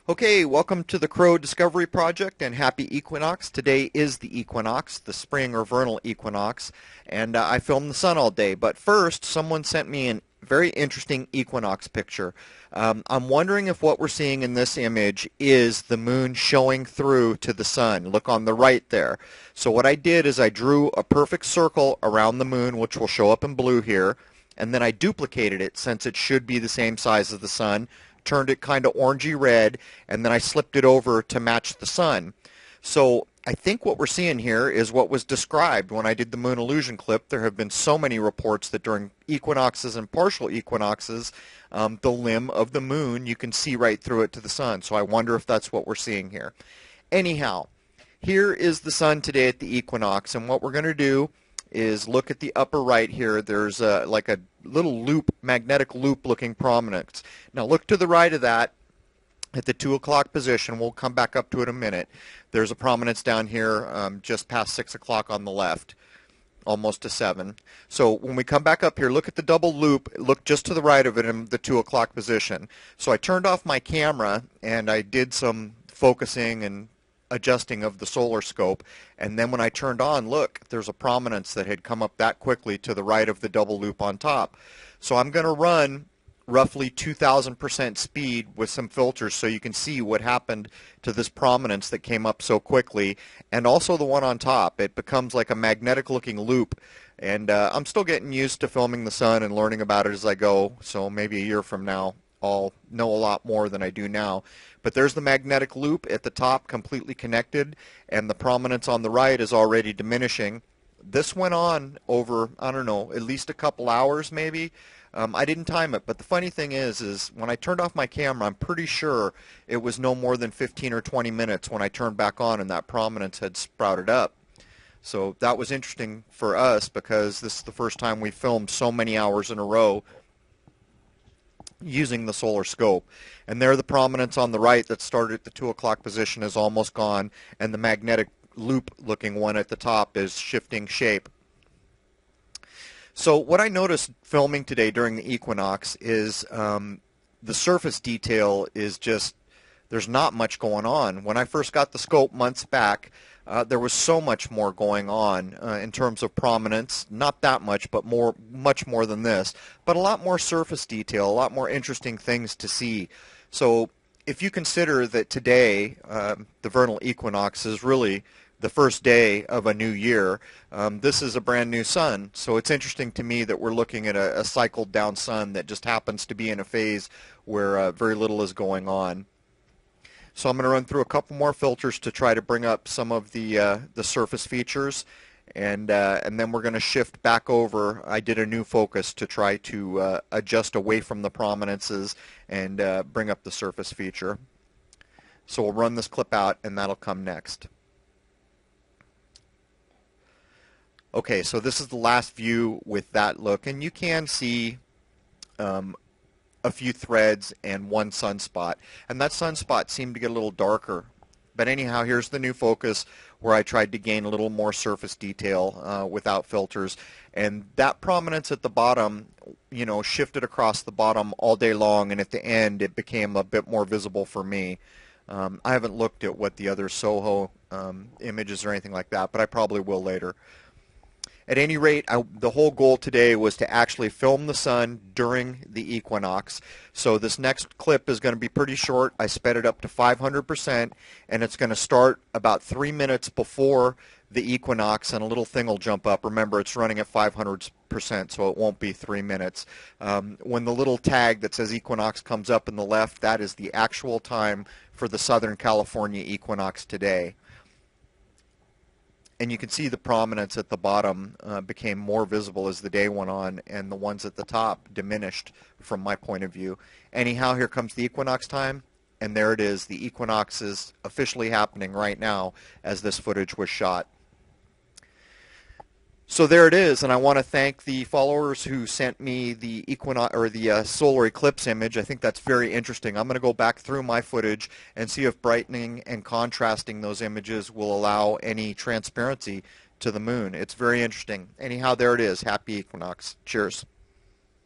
Okay, welcome to the Crow Discovery Project and happy equinox. Today is the equinox, the spring or vernal equinox, and I filmed the sun all day. But first, someone sent me a very interesting equinox picture. I'm wondering if what we're seeing in this image is the moon showing through to the sun. Look on the right there. So what I did is I drew a perfect circle around the moon, which will show up in blue here, and then I duplicated it since it should be the same size as the sun, turned it kind of orangey red, and then I slipped it over to match the sun. So I think what we're seeing here is what was described when I did the moon illusion clip. There have been so many reports that during equinoxes and partial equinoxes, the limb of the moon, you can see right through it to the sun. So I wonder if that's what we're seeing here. Anyhow, here is the sun today at the equinox, and what we're going to do is look at the upper right here. There's like a little loop, magnetic loop looking prominence. Now look to the right of that at the 2 o'clock position. We'll come back up to it in a minute. There's a prominence down here just past 6 o'clock on the left, almost to 7. So when we come back up here, look at the double loop. Look just to the right of it in the 2 o'clock position. So I turned off my camera and I did some focusing and adjusting of the solar scope, and then when I turned on, look, there's a prominence that had come up that quickly to the right of the double loop on top. So I'm going to run roughly 2,000% speed with some filters so you can see what happened to this prominence that came up so quickly, and also the one on top. It becomes like a magnetic looking loop, and I'm still getting used to filming the sun and learning about it as I go, so maybe a year from now I'll know a lot more than I do now. But there's the magnetic loop at the top, completely connected, and the prominence on the right is already diminishing. This went on over, I don't know, at least a couple hours maybe. I didn't time it, but the funny thing is when I turned off my camera, I'm pretty sure it was no more than 15 or 20 minutes when I turned back on and that prominence had sprouted up. So that was interesting for us because this is the first time we filmed so many hours in a row using the solar scope. And there the prominence on the right that started at the 2 o'clock position is almost gone, and the magnetic loop looking one at the top is shifting shape. So what I noticed filming today during the equinox is the surface detail is just, there's not much going on. When I first got the scope months back, there was so much more going on in terms of prominence. Not that much, but much more than this. But a lot more surface detail, a lot more interesting things to see. So if you consider that today, the vernal equinox is really the first day of a new year, this is a brand new sun. So it's interesting to me that we're looking at a cycled down sun that just happens to be in a phase where very little is going on. So I'm going to run through a couple more filters to try to bring up some of the surface features, and then we're going to shift back over. I did a new focus to try to adjust away from the prominences and bring up the surface feature. So we'll run this clip out, and that'll come next. Okay, so this is the last view with that look, and you can see a few threads and one sunspot, and that sunspot seemed to get a little darker. But anyhow, here's the new focus where I tried to gain a little more surface detail without filters, and that prominence at the bottom, you know, shifted across the bottom all day long, and at the end it became a bit more visible for me. I haven't looked at what the other Soho images or anything like that, but I probably will later. At any rate, the whole goal today was to actually film the sun during the equinox. So this next clip is going to be pretty short. I sped it up to 500%, and it's going to start about 3 minutes before the equinox, and a little thing will jump up. Remember, it's running at 500%, so it won't be 3 minutes. When the little tag that says equinox comes up in the left, that is the actual time for the Southern California equinox today. And you can see the prominence at the bottom became more visible as the day went on, and the ones at the top diminished from my point of view. Anyhow, here comes the equinox time, and there it is. The equinox is officially happening right now as this footage was shot. So there it is, and I want to thank the followers who sent me the equinox or the solar eclipse image. I think that's very interesting. I'm going to go back through my footage and see if brightening and contrasting those images will allow any transparency to the moon. It's very interesting. Anyhow, there it is. Happy equinox. Cheers.